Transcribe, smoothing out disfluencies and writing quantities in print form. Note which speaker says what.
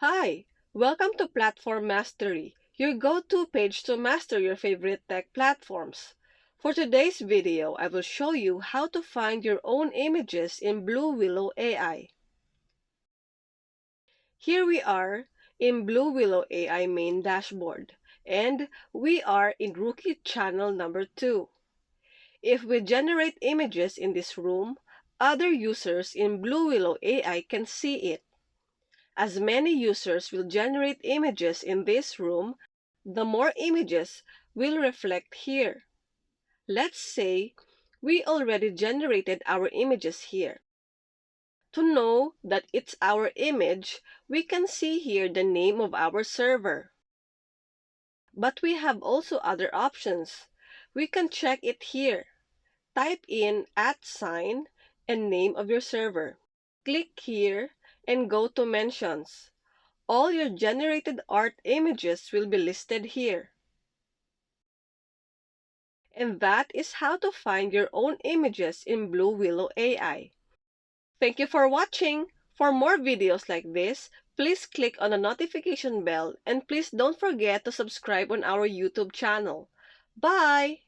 Speaker 1: Hi! Welcome to Platform Mastery, your go-to page to master your favorite tech platforms. For today's video, I will show you how to find your own images in BlueWillow A.I. Here we are in BlueWillow A.I main dashboard, and we are in Rookie Channel number 2. If we generate images in this room, other users in BlueWillow A.I can see it. As many users will generate images in this room, the more images will reflect here. Let's say we already generated our images here. To know that it's our image, we can see here the name of our server. But we have also other options. We can check it here. Type in @ and name of your server. Click here and go to Mentions. All your generated art images will be listed here. And that is how to find your own images in BlueWillow AI. Thank you for watching! For more videos like this, please click on the notification bell and please don't forget to subscribe on our YouTube channel. Bye!